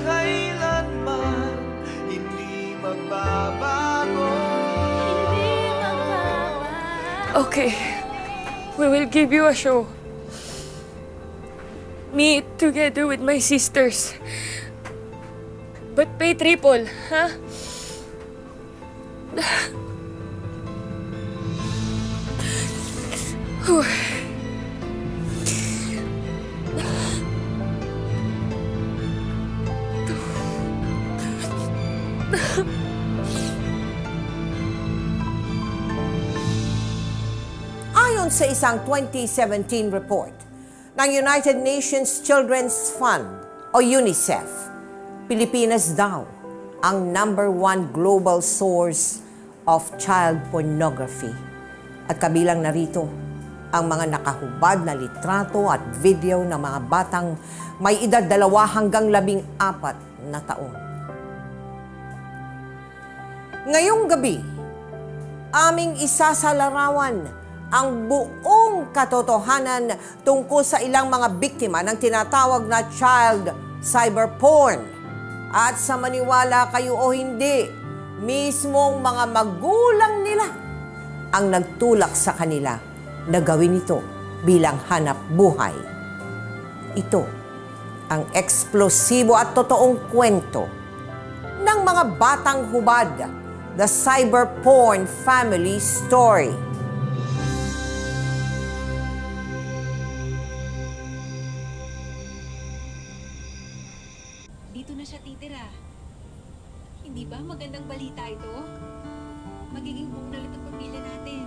kailanman hindi magbabago. Okay, we will give you a show. Me together with my sisters. But pay triple, huh? Ayon sa isang 2017 report ng United Nations Children's Fund o UNICEF, Pilipinas daw ang #1 global source of child pornography. At kabilang narito ang mga nakahubad na litrato at video ng mga batang may edad 2 hanggang 14 na taon. Ngayong gabi, aming isasalarawan ang buong katotohanan tungkol sa ilang mga biktima ng tinatawag na child cyber porn. At sa maniwala kayo o hindi, mismong mga magulang nila ang nagtulak sa kanila na gawin ito bilang hanap buhay. Ito ang eksplosibo at totoong kwento ng mga batang hubad, the cyber porn family story. Dito na siya titira. Hindi ba magandang balita ito? Magiging buong na ang pamilya natin.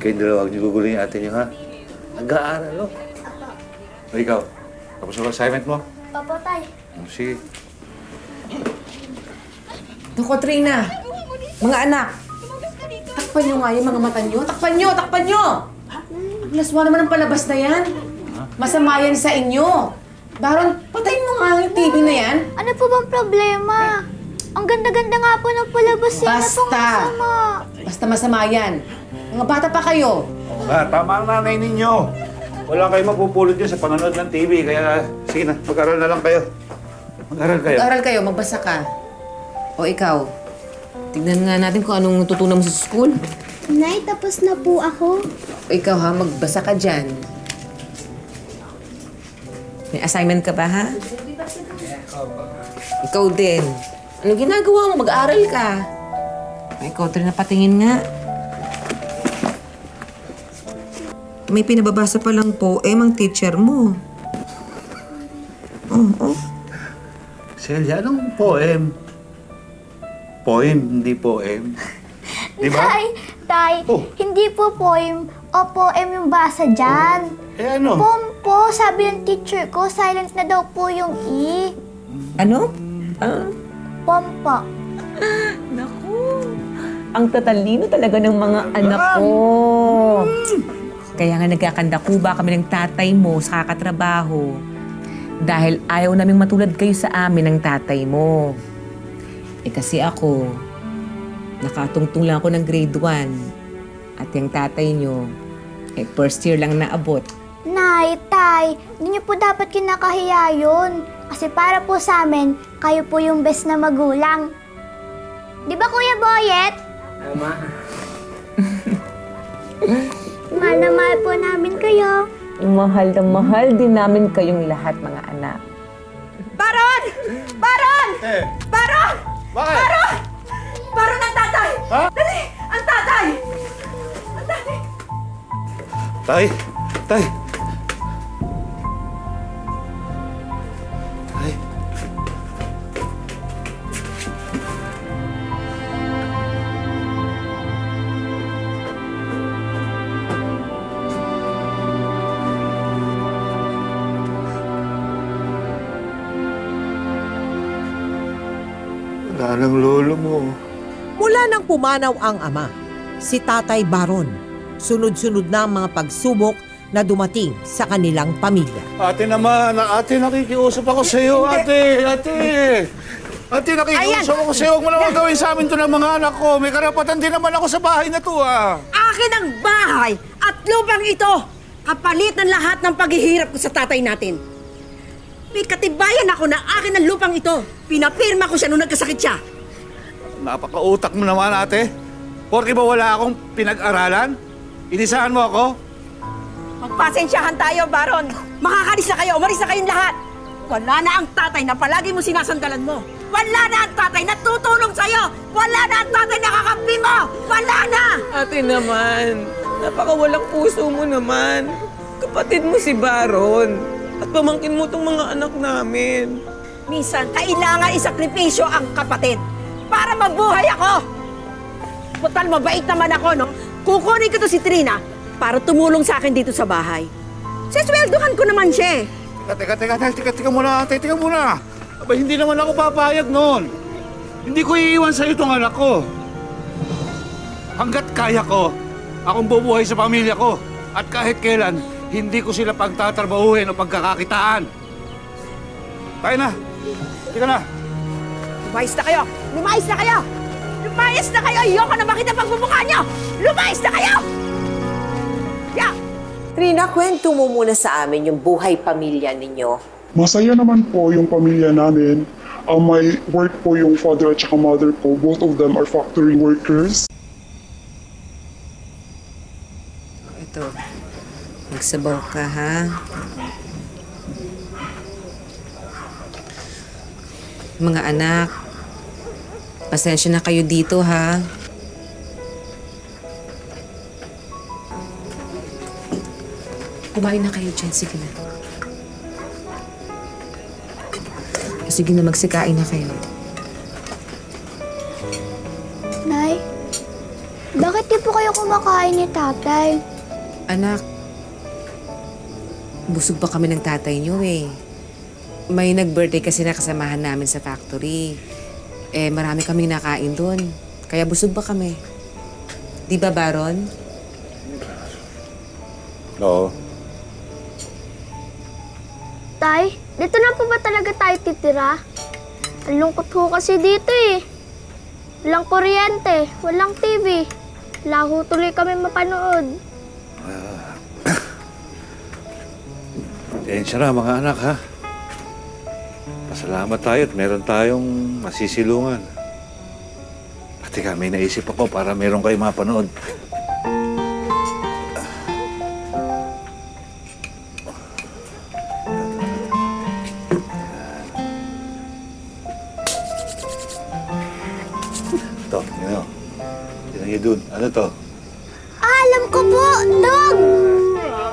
Kayong dalawa, huwag niyo gugulo yung ate niyo, ha? Nag-aaral, oh. O ikaw, tapos ang assignment mo? Papa, tay. Sige. Naku, Trina. Mga anak, takpan nyo nga yung mga mata nyo. Takpan nyo! Takpan nyo! Ang laswa naman ang palabas na yan. Masama yan sa inyo. Baron, patayin mo nga yung TV na yan. Ano po bang problema? Ang ganda-ganda nga po ng palabas yan. Basta! Basta masama yan. Mga bata pa kayo. Tama ang nanay ninyo. Wala kayong mapupulot dyan sa panonood ng TV. Kaya, sige na, mag-aral na lang kayo. Mag-aral kayo. Mag-aral kayo, magbasa ka. O ikaw, tignan nga natin kung anong natutunan mo sa school. Nay, tapos na po ako. O ikaw ha, magbasa ka dyan. May assignment ka ba, ha? Ikaw din. Anong ginagawa mo? Mag-aaral ka. Ikaw, Trina, patingin nga. May pinababasa pa lang poem ang teacher mo. Oh. Celia, anong poem? Poem, hindi poem. Di ba? Tay, hindi po poem o poem yung basa dyan. Eh ano? Poem po, sabi ng teacher ko, silence na daw po yung E. Ano? Poem po. Naku, ang tatalino talaga ng mga anak ko. Kaya nga nagkakandakuba kami ng tatay mo sa kakatrabaho. Dahil ayaw naming matulad kayo sa amin ng tatay mo. Eh kasi ako, nakatungtong lang ako ng grade 1. At yung tatay nyo, first year lang naabot. Nay, tay, hindi niyo po dapat kinakahiya yun. Kasi para po sa amin, kayo po yung best na magulang. Di ba, Kuya Boyet? Tama. Mahal na mahal po namin kayo. Mahal na mahal din namin kayong lahat, mga anak. Baron! Baron! Baron! Bakit? Baron! Baron ang tatay! Ha? Dali! Ang tatay! Ang tatay! Tay! Tay! Tay! Wala ng lolo mo. Mula nang pumanaw ang ama, si Tatay Baron, sunod-sunod na ang mga pagsubok na dumating sa kanilang pamilya. Ate naman, ate, nakikiusap ako sa iyo, ate. Ate! Ate, nakikiusap ako sa'yo. Huwag mo naman gawin sa amin to ng mga anak ko. May karapatan din naman ako sa bahay na to, ah. Akin ang bahay at lupang ito. Kapalit ng lahat ng paghihirap ko sa tatay natin. May katibayan ako na akin ang lupang ito. Pinapirma ko siya nung nagkasakit siya. Napakautak mo naman, ate. Porke ba wala akong pinag-aralan? Inisahan mo ako? Magpasensyahan tayo, Baron. Makakalis na kayo. Umalis na kayong lahat. Wala na ang tatay na palagi mo sinasandalan mo. Wala na ang tatay na tutulong sa'yo. Wala na ang tatay na kakampi mo. Wala na! Ate naman, napakawalang puso mo naman. Kapatid mo si Baron. At pamangkin mo tong mga anak namin. Minsan, kailangan isakripisyo ang kapatid para mabuhay ako. Total, mabait naman ako, no? Kukunin ko to si Trina para tumulong sa akin dito sa bahay. Sisweldohan ko naman siya. Teka muna, ate. Teka muna. Aba, hindi naman ako papayag noon. Hindi ko iiwan sa'yo itong anak ko. Hanggat kaya ko, akong bubuhay sa pamilya ko. At kahit kailan, hindi ko sila pagtatrabahuhin o pagkakakitaan. Tayo na. Tika na. Lumayas na kayo! Lumayas na kayo! Lumayas na kayo! Ayoko na makita pagmumukha niyo! Lumayas na kayo! Yeah! Trina, kwento mo muna sa amin yung buhay pamilya ninyo. Masaya naman po yung pamilya namin. May work po yung father at saka mother ko. Both of them are factory workers. Ito, magsabaw ka, ha? Mga anak, pasensya na kayo dito, ha? Kumain na kayo dyan, sige na. Sige na, magsikain na kayo. Nay, bakit di po kayo kumakain ni tatay? Anak, busog pa kami ng tatay niyo eh. May nag-birthday kasi na kasamahan namin sa factory. Eh, marami kaming nakain doon. Kaya busog pa kami. Di ba, Baron? Oo. Tay, dito na po ba talaga tayo titira? Ang lungkot ho kasi dito eh. Walang kuryente, walang TV. Wala ho tuloy kami mapanood. Tensya na, mga anak, ha? Pasalamat tayo at meron tayong masisilungan. At teka, may naisip ako para meron kayo mapanood. Ito, yun o. Tignan niyo dun. Ano to? Alam ko po, dog!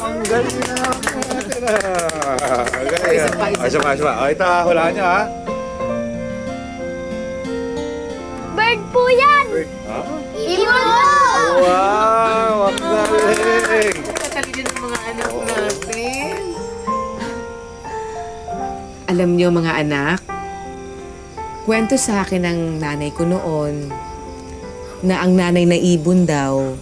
Ang galing na. Isa pa. O, ito ha. Hulaan niyo ha. Bird po yan! Ha? Ibon po! Wow! Ang galing! Katalino ng mga anak natin. Alam niyo, mga anak, kwento sa akin ng nanay ko noon na ang nanay na ibon daw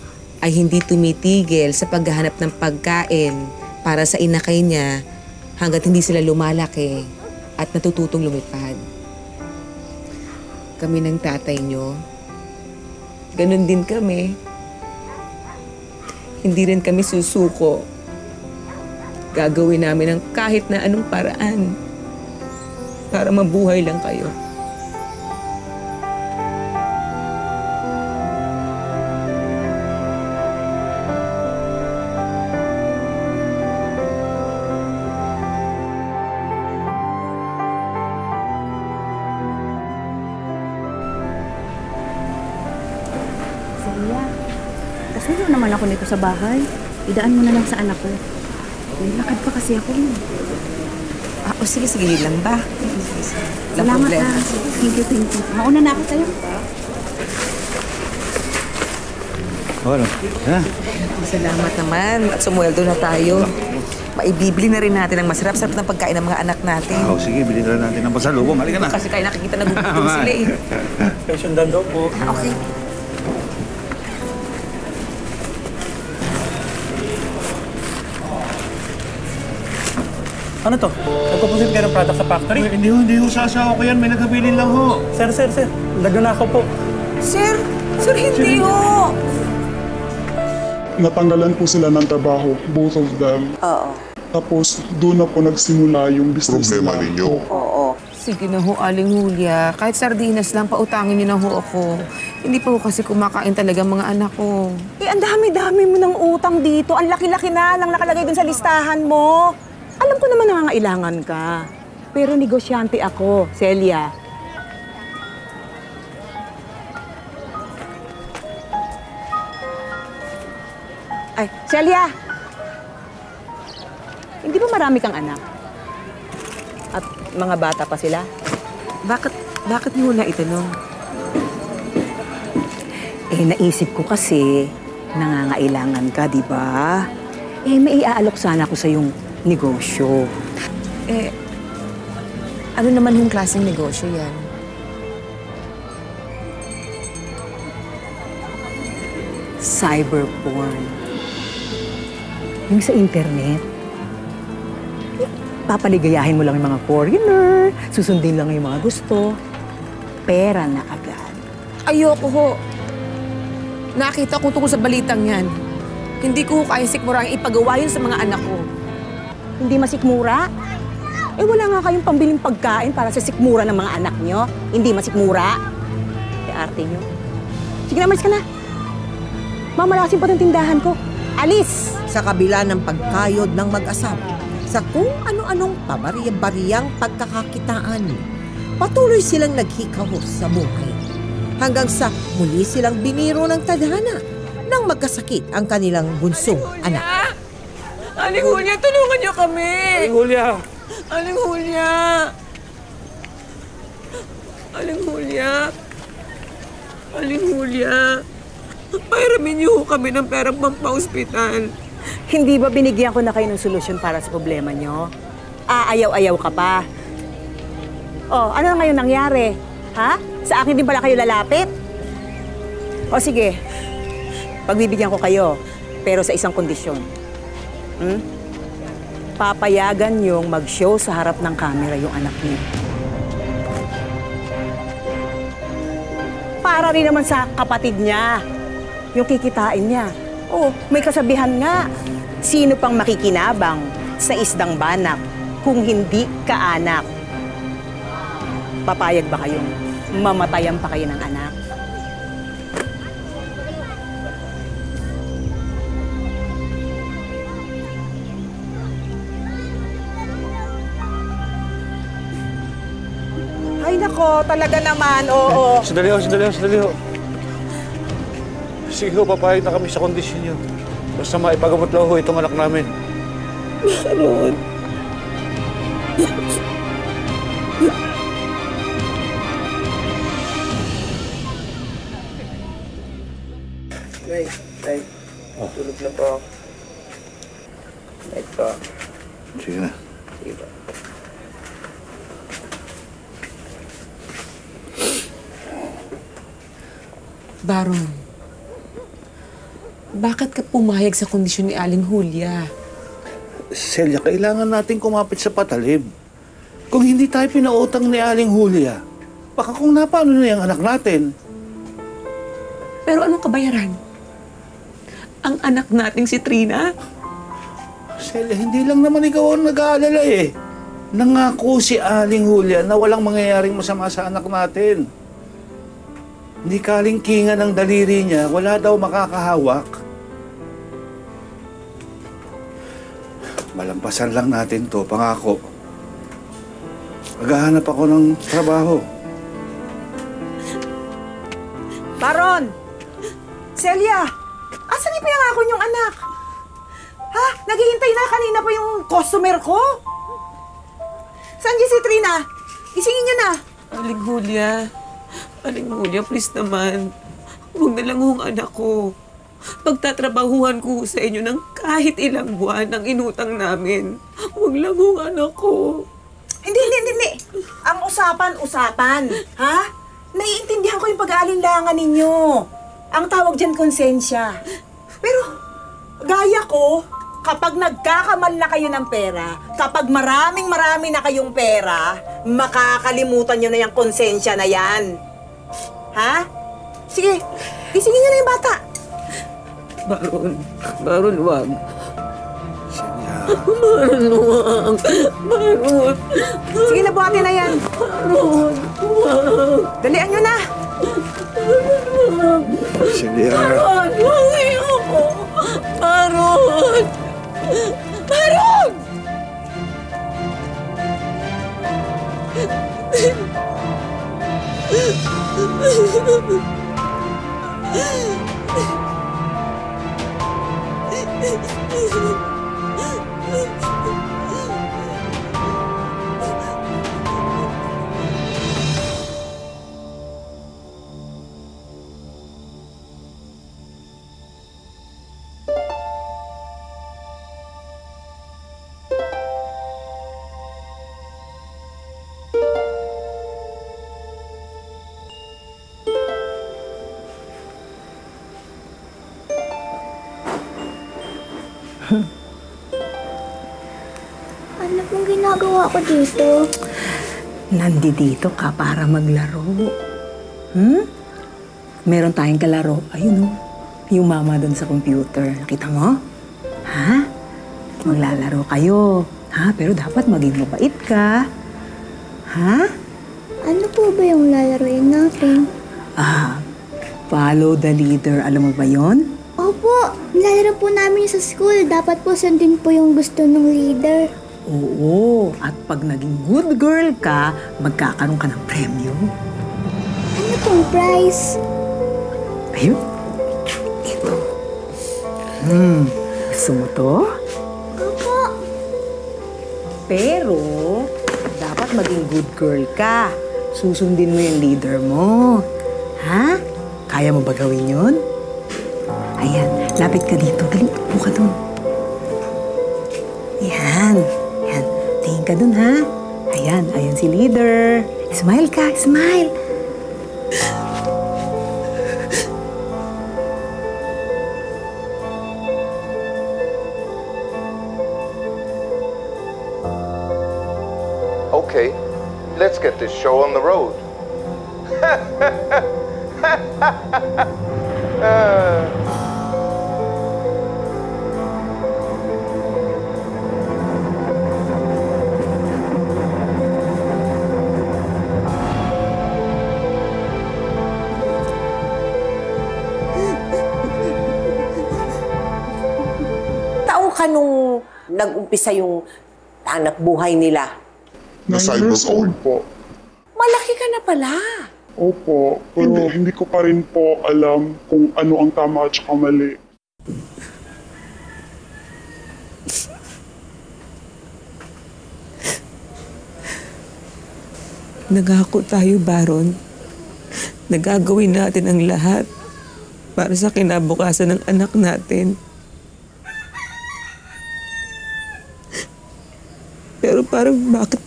ay hindi tumitigil sa paghahanap ng pagkain para sa inakay niya hanggat hindi sila lumalaki at natututong lumipad. Kami ng tatay niyo, ganun din kami. Hindi rin kami susuko. Gagawin namin ang kahit na anong paraan para mabuhay lang kayo. Saya, kasuyo naman ako nito sa bahay. Idaan mo na lang sa anak ko. May lakad pa kasi ako. Sige, yun lang ba? Salamat ha. Thank you. Mauna na ako sa'yo. Ano? Ha? Salamat naman at sumweldo na tayo. Maibibili na rin natin ang masarap-sarap na pagkain ng mga anak natin. Sige, bilhin na natin ng pasalubong. Halika na. Kasi kaya nakikita na gugutom sila eh. Sundan daw po. Okay. Ano to? Nagpo-proceed kayo ng product sa factory? Hindi ho. Sasawa ko yan. May nagkabilin lang ho. Sir. Nagnanakaw po. Sir, hindi ho. Natanggalan po sila ng trabaho, both of them. Oo. Tapos doon na po nagsimula yung business Problema nila. ninyo. Oo. Sige na ho, Aling Julia. Kahit sardinas lang, pautangin niyo na ho ako. Hindi pa ho kasi kumakain talaga mga anak ko. Eh, ang dami-dami mo ng utang dito. Ang laki-laki na lang nakalagay dun sa listahan mo. Alam ko naman nangangailangan ka. Pero negosyante ako, Celia. Ay, Celia! Hindi ba marami kang anak? At mga bata pa sila? Bakit niyo na itanong? Eh, naisip ko kasi, nangangailangan ka, di ba? Eh, maiaalok sana ako sa yung negosyo. Ano naman yung klaseng negosyo yan? Cyberporn. Yung sa internet. Papaligayahin mo lang yung mga foreigner, susundin lang yung mga gusto. Pera na agad. Ayoko ho. Nakita ko tungkol sa balitang yan. Hindi ko kaya sikmurang ipagawa yun sa mga anak ko. Hindi masikmura? Eh wala nga kayong pambiling pagkain para sa sikmura ng mga anak nyo. Hindi masikmura? Kaya arte nyo. Sige na, malis ka na. Mamalasin pa ng tindahan ko. Alis! Sa kabila ng pagkayod ng mag-asawa, sa kung ano-anong pabariyang pagkakakitaan, patuloy silang naghikahos sa buhay. Hanggang sa muli silang biniro ng tadhana nang magkasakit ang kanilang bunsong anak. Aling Julia, tulungan niyo kami! Aling Julia! Aling Julia! Aling Julia! Aling Julia! Pairamin niyo kami ng perang pampa-ospital. Hindi ba binigyan ko na kayo ng solusyon para sa problema nyo? Aayaw-ayaw ka pa. Oh, ano na ngayon nangyari? Ha? Sa akin din pala kayo lalapit? O sige, pagbibigyan ko kayo, pero sa isang kondisyon. Papayagan yung mag-show sa harap ng camera yung anak niyo. Para rin naman sa kapatid niya, yung kikitain niya. Oh, may kasabihan nga, sino pang makikinabang sa isdang banak kung hindi kaanak? Papayag ba kayong mamatayan pa kayo ng anak? Ay nako, talaga naman, oo. Sandali ho. Sige ho, papayag na kami sa kondisyon niyo. Basta maipagamot lang ho itong anak namin. Ron. Nay, tulog na po. Night po. Sige na. Sige po. Baron, bakit ka pumayag sa kondisyon ni Aling Julia? Celia, kailangan natin kumapit sa patalib. Kung hindi tayo pinautang ni Aling Julia, baka kung napano na yung anak natin. Pero anong kabayaran? Ang anak nating si Trina? Celia, hindi lang naman ikaw ang nag-aalala eh. Nangako si Aling Julia na walang mangyayaring masama sa anak natin. Hindi kalingkingan ng daliri niya, wala daw makakahawak. Malampasan lang natin to, pangako. Maghahanap ako ng trabaho. Baron! Celia! Asan yung pinangako niyong anak? Ha? Naghihintay na kanina pa yung customer ko? Saan si Trina? Isingin niyo na. Aling Julia, please naman. Huwag na lang hong anak ko. Pagtatrabahuhan ko sa inyo ng kahit ilang buwan ang inutang namin. Huwag lang hong anak ko. Hindi. Ang usapan. Ha? Naiintindihan ko yung pag-aalinlangan ninyo. Ang tawag dyan, konsensya. Pero, gaya ko, kapag nagkakamal na kayo ng pera, kapag maraming na kayong pera, makakalimutan nyo na yung konsensya na yan. Ha? Sige, gisingin nyo na yung bata. Baron, wag. Celia. Baron, wag. Baron. Sige na, buhatin na yan. Baron, wag. Dalian nyo na. Celia. Baron, wag ayoko. Baron. Baron! Ano pong ginagawa ko dito? Nandito ka para maglaro. Meron tayong kalaro. Ayun o. Yung mama doon sa computer. Nakita mo? Ha? Maglalaro kayo. Ha? Pero dapat maging mabait ka. Ha? Ano po ba yung lalaroin natin? Follow the leader. Alam mo ba yon? Opo, nilalaro po namin sa school. Dapat po sundin po yung gusto ng leader. Oo. At pag naging good girl ka, magkakaroon ka ng premyo. Ano pong prize? Ayun. Ito. Gusto mo to? Opo. Pero, dapat maging good girl ka. Susundin mo yung leader mo. Ha? Kaya mo ba gawin yun? Ayan, lapit ka dito. Dali, upo ka dun. Yan. Yan. Tingin ka dun, ha? Ayan, ayan si leader. Smile ka, smile. Okay, let's get this show on the road. Taong ka nung nag-umpisa yung anak buhay nila? 9 years old po. Malaki ka na pala. Opo, pero hindi ko pa rin po alam kung ano ang tama at saka mali. Nagako tayo, Baron. Nagagawin natin ang lahat para sa kinabukasan ng anak natin. Pero parang bakit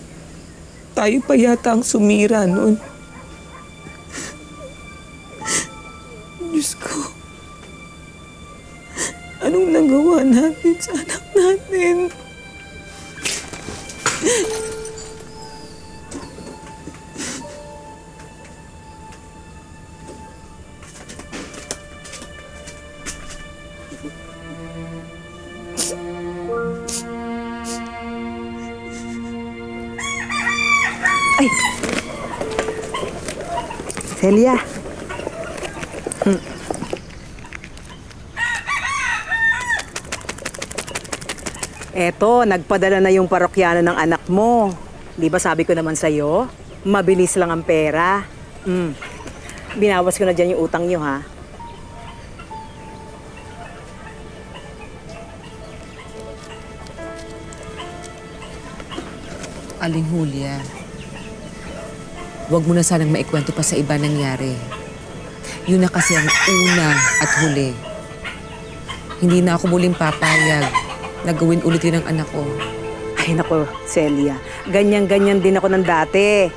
tayo pa yata ang sumira noon? Diyos ko, anong nagawa natin sa anak natin? Ay! Celia. Eto, nagpadala na yung parokyano ng anak mo. Di ba sabi ko naman sa'yo, mabilis lang ang pera. Binawas ko na dyan yung utang nyo, ha? Aling Julia, huwag mo na sanang maikwento pa sa iba nangyari. Yun na kasi ang una at huli. Hindi na ako muling papayag na gawin ulit yun ang anak ko. Ay, nako, Celia. Ganyan-ganyan din ako ng dati.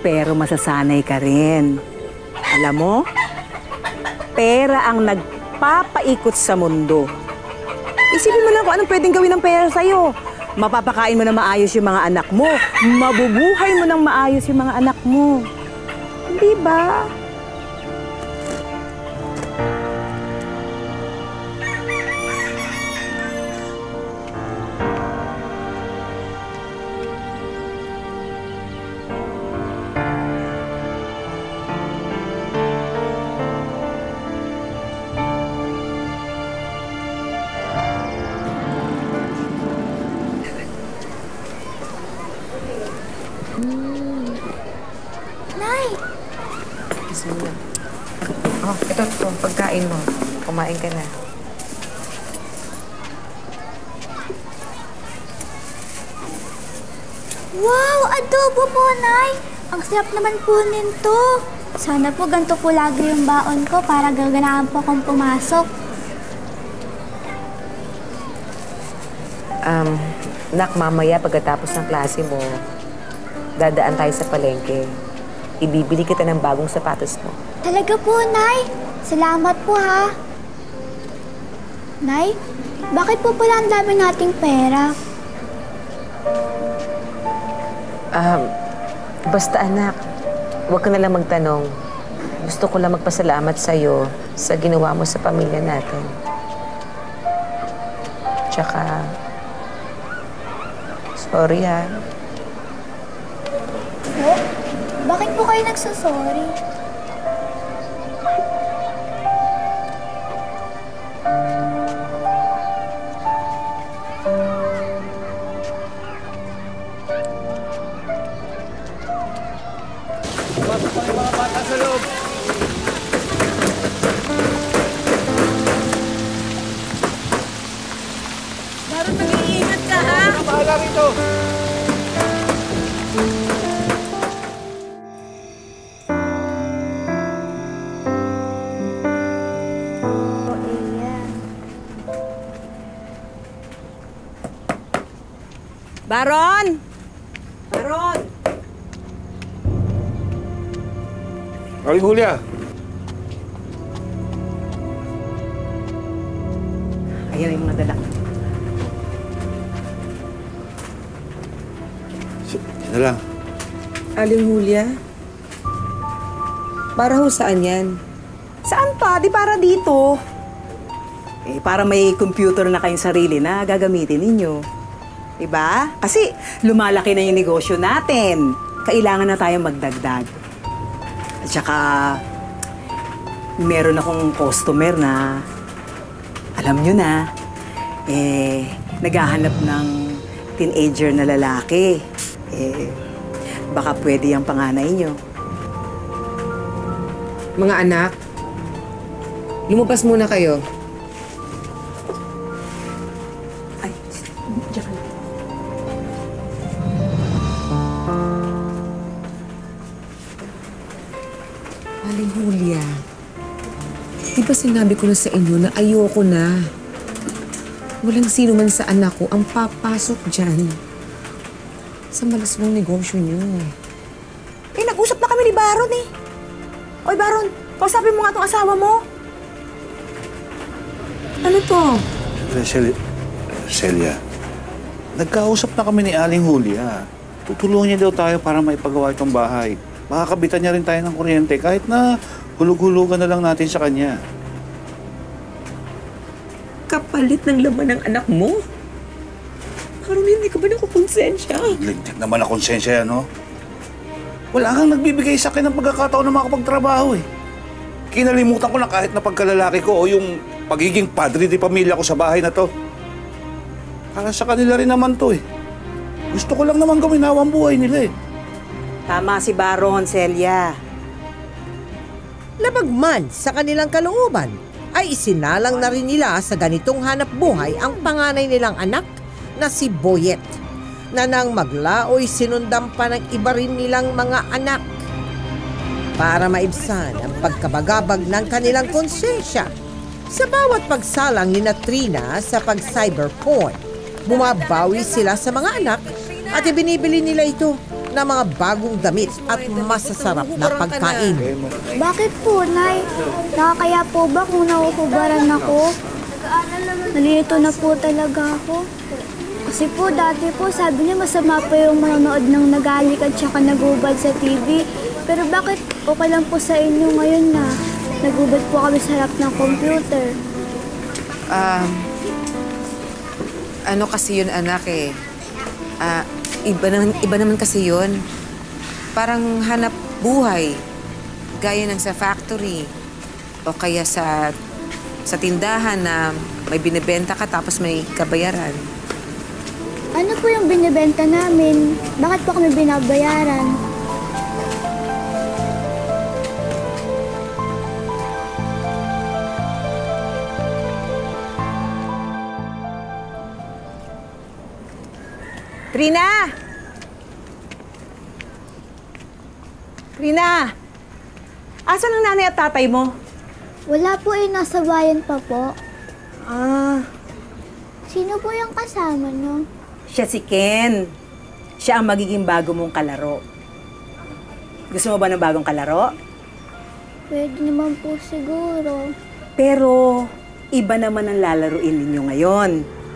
Pero masasanay ka rin. Alam mo, pera ang nagpapaikot sa mundo. Isipin mo lang kung anong pwedeng gawin ng pera sa'yo. Mapapakain mo na maayos yung mga anak mo. Mabubuhay mo ng maayos yung mga anak mo. Di ba? Nay! Bismillah. Oh, ito, pagkain mo. Kumain ka na. Wow! Adobo po, Nay! Ang sarap naman po nito. Sana po ganito po lagi yung baon ko para gaganahan po akong pumasok. Nak, mamaya pagkatapos ng klase mo, dadaan tayo sa palengke. Ibibili kita ng bagong sapatos mo. Talaga po, Nay? Salamat po, ha? Nay, bakit po pala ang dami nating pera? Basta anak, huwag ka na lang magtanong. Gusto ko lang magpasalamat sa'yo sa ginawa mo sa pamilya natin. Tsaka, sorry ha. Po? Bakit po kayo nagsasorry? Pasok pa yung mga bata sa loob. Baron, mag-iingat ka, ha? Bahala rito. Baron! Baron! Aling Julia. Ayan yung mga dala. Sino lang? Aling Julia? Para ho saan yan? Saan pa? Di para dito. Para may computer na kayong sarili na gagamitin ninyo. Diba? Kasi lumalaki na yung negosyo natin. Kailangan na tayong magdagdag. At saka, meron akong customer na, alam nyo na, naghahanap ng teenager na lalaki. Baka pwede yung panganay nyo. Mga anak, lumabas muna kayo. Ay, diyan ka lang. Aling Julia, di ba sinabi ko na sa inyo na ayoko na? Walang sino man sa anak ko ang papasok dyan sa malaswang negosyo niyo. Nag-usap na kami ni Baron eh. Oy, Baron, kausapin mo nga itong asawa mo. Ano to? Celia, nagkausap na kami ni Aling Julia. Tutulungan niya daw tayo para maipagawa itong bahay. Makakabitan niya rin tayo ng kuryente kahit na hulug-hulugan na lang natin sa kanya. Kapalit ng laman ng anak mo? Parang hindi ka ba nakukonsensya? Lintik naman na konsensya yan, no? Wala kang nagbibigay sa akin ng pagkakataon na makapagtrabaho eh. Kinalimutan ko na kahit na pagkalalaki ko o yung pagiging padre di pamilya ko sa bahay na to. Para sa kanila rin naman to eh. Gusto ko lang naman gawin ang buhay nila eh. Tama si Baron, Celia. Labag man sa kanilang kalooban, ay isinalang na rin nila sa ganitong hanap buhay ang panganay nilang anak na si Boyet, na nang maglaoy sinundan pa ng iba rin nilang mga anak para maibsan ang pagkabagabag ng kanilang konsensya. Sa bawat pagsalang ni Trina sa pag-cyberporn, bumabawi sila sa mga anak at ibinibili nila ito ng mga bagong damit at masasarap na pagkain. Bakit po, Nay? Nakakaya po ba kung nakukubaran ako? Nalilito na po talaga ako. Kasi po, dati po, sabi niya masama po yung manonood ng nagalik at saka nagubad sa TV. Pero bakit okay lang po sa inyo ngayon na nagubad po kami sa harap ng computer? Ano kasi yun, anak eh. Iba naman kasi yun. Parang hanap buhay. Gaya ng sa factory. O kaya sa tindahan na may binibenta ka tapos may kabayaran. Ano po yung binibenta namin? Bakit po kami binabayaran? Trina! Trina! Asan ang nanay at tatay mo? Wala po eh, nasa bayan pa po. Sino po yung kasama niyo? Siya si Ken. Siya ang magiging bago mong kalaro. Gusto mo ba ng bagong kalaro? Pwede naman po siguro. Pero, iba naman ang lalaruin ninyo ngayon.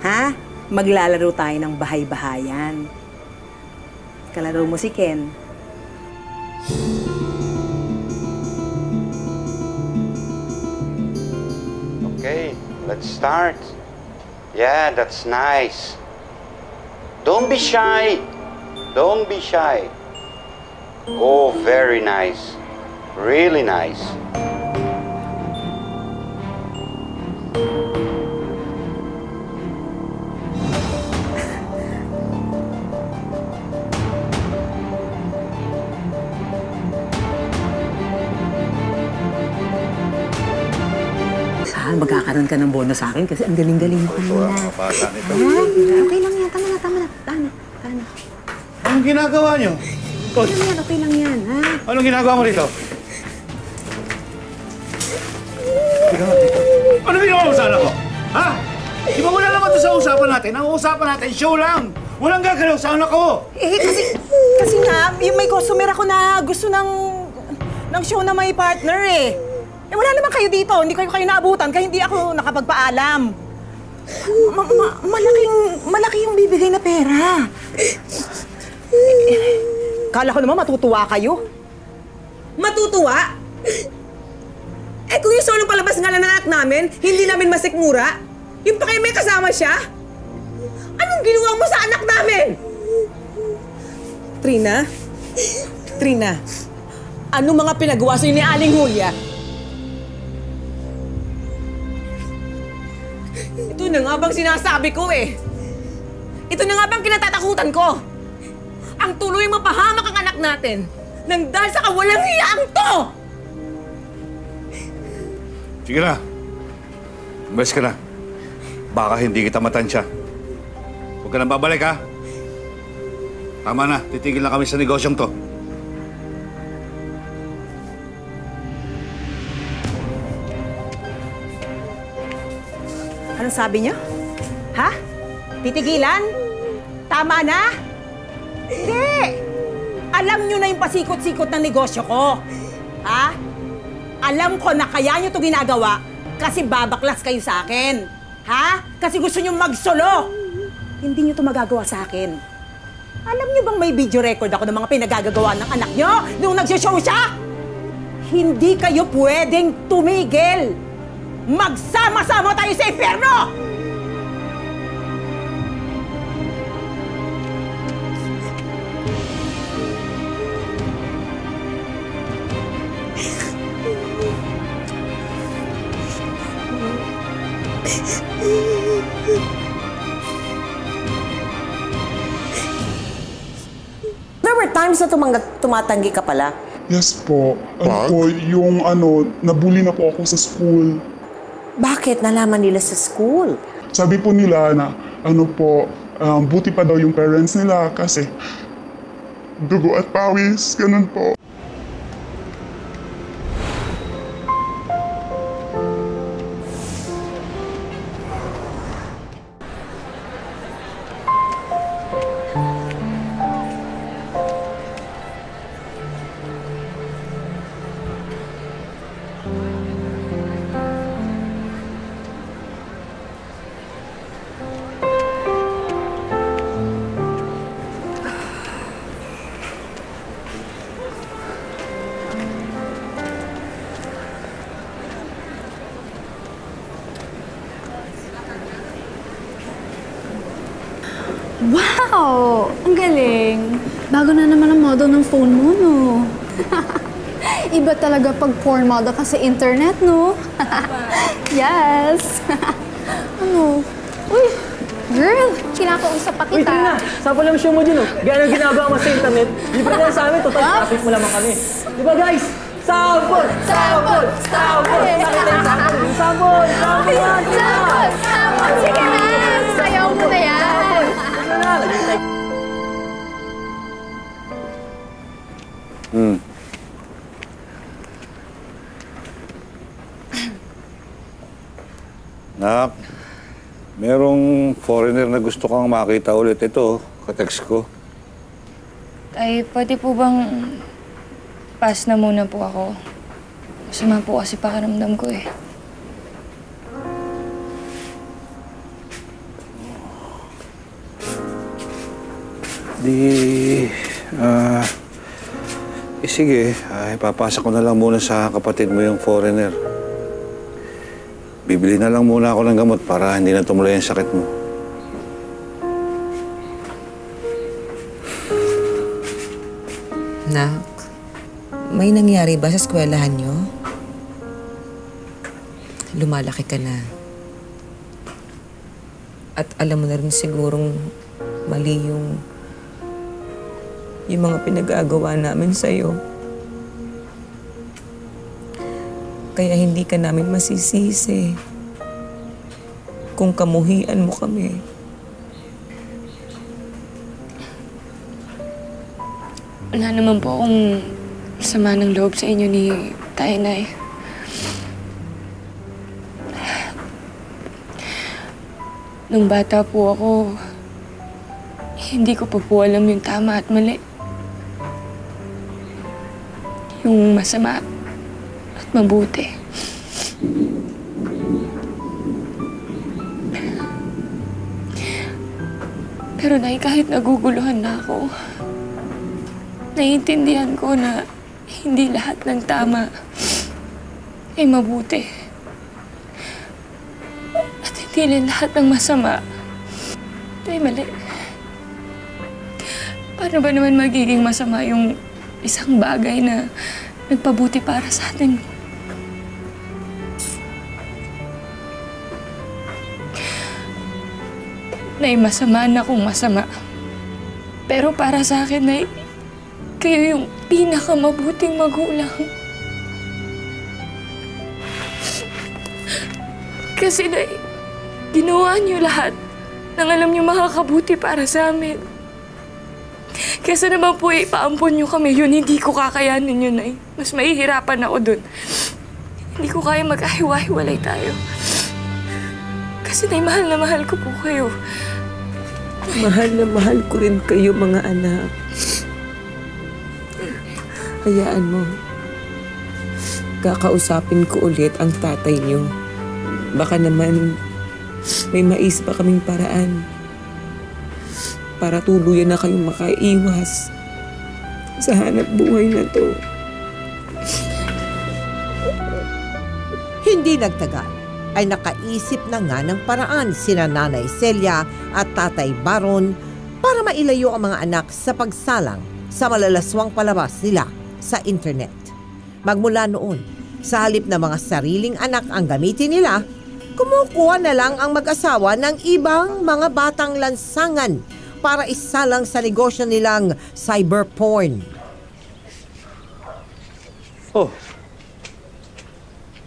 Ha? Maglalaro tayo ng bahay-bahayan. Kalaro mo si Ken. Okay, let's start. Yeah, that's nice. Don't be shy. Don't be shy. Oh, very nice. Really nice. Magkakaroon ka ng bonus sa akin kasi ang galing-galing ko na. Bata nito. Okay lang yan. Tama na. Anong ginagawa niyo? Okay lang yan, ha? Anong ginagawa mo rito? Anong ginawa mo sa anak ko? Ha? Di ba wala naman ito sa usapan natin? Ang usapan natin, show lang! Walang gagalaw sa anak ko! Kasi nga, yung may customer ako na gusto ng show na may partner eh. Wala naman kayo dito. Hindi kayo naabutan kaya hindi ako nakapagpaalam. Malaki yung bibigay na pera. Kala ko naman matutuwa kayo. Matutuwa? Eh kung yung solong palabas nga lang ng anak namin, hindi namin masikmura, yung pa kayo may kasama siya? Anong ginawa mo sa anak namin? Trina, anong mga pinagawa sa'yo ni Aling Julia? Ito na nga bang sinasabi ko eh. Ito na nga bang kinatatakutan ko. Ang tuloy mapahamak ang anak natin nang dahil sa kawalang hiyaang to! Sige na. Umalis ka na. Baka hindi kita matansya. Huwag ka nang babalik, ha? Tama na. Titigil na kami sa negosyong to. Anong sabi niyo? Ha? Titigilan? Tama na? Hindi! Alam niyo na yung pasikot-sikot ng negosyo ko. Ha? Alam ko na kaya niyo ito ginagawa kasi babaklas kayo sa akin. Ha? Kasi gusto niyo magsolo. Hindi niyo ito magagawa sa akin. Alam niyo bang may video record ako ng mga pinagagagawa ng anak niyo nung nagsishow siya? Hindi kayo pwedeng tumigil. Magsama-sama tayo sa impyerno! There were times na tumatanggi ka pala. Yes po. Yung nabully na po ako sa school. Bakit nalaman nila sa school? Sabi po nila na, buti pa daw yung parents nila kasi dugo at pawis, ganun po. Wow! Ang galing! Bago na naman ang model ng phone mo, no? Iba talaga pag porn model ka sa internet, no? Yes! Ano? Uy! Girl! Kinakausap pa kita. Uy, tingnan na! Sample lang show mo dyan, oh. Gano'ng ginagawa mo sa internet? Libre na sa amin, total traffic mo naman kami. Di ba, guys? Sample! Sample! Sample! Sample! Sample! Sample! Sample! Sample! Sige na! Sayaw mo na yan! Nak, merong foreigner na gusto kang makita ulit. Ito, ka-text ko. Tay, pwede po bang pass na muna po ako? Masama po kasi pakiramdam ko eh. Sige, ipapasa ko na lang muna sa kapatid mo yung foreigner. Bibili na lang muna ako ng gamot para hindi na tumuloy ang sakit mo. Nak, may nangyari ba sa eskwelahan niyo? Lumalaki ka na. At alam mo na rin sigurong mali yung mga pinag-aagawa namin sa'yo. Kaya hindi ka namin masisisi kung kamuhian mo kami. Wala naman po akong sama ng loob sa inyo ni Tay, Nay. Nung bata po ako, hindi ko pa po alam yung tama at mali. Yung masama at mabuti. Pero Nay, kahit naguguluhan na ako, naiintindihan ko na hindi lahat ng tama ay mabuti. At hindi rin lahat ng masama ay mali. Paano ba naman magiging masama yung isang bagay na nagpabuti para sa atin? Nay, masama na kung masama. Pero para sa akin, Nay, kayo yung pinakamabuting magulang. Kasi, Nay, ginawa niyo lahat nang alam niyo makakabuti para sa amin. Kesa naman po ipaampon niyo kami, yun hindi ko kakayanin yun, Nay. Mas mahihirapan ako dun. Hindi ko kaya mag-ahiwa-hiwalay tayo. Kasi, Nay, mahal na mahal ko po kayo. Mahal na mahal ko rin kayo, mga anak. Hayaan mo. Kakausapin ko ulit ang tatay niyo. Baka naman may maisip pa kaming paraan para tuluyan na kayong makaiwas sa hanap buhay na to. Hindi nagtagal ay nakaisip na nga ng paraan sina Nanay Celia at Tatay Baron para mailayo ang mga anak sa pagsalang sa malalaswang palabas nila sa internet. Magmula noon, sa halip na mga sariling anak ang gamitin nila, kumukuha na lang ang mag-asawa ng ibang mga batang lansangan para isalang sa negosyo nilang cyberporn. Oh,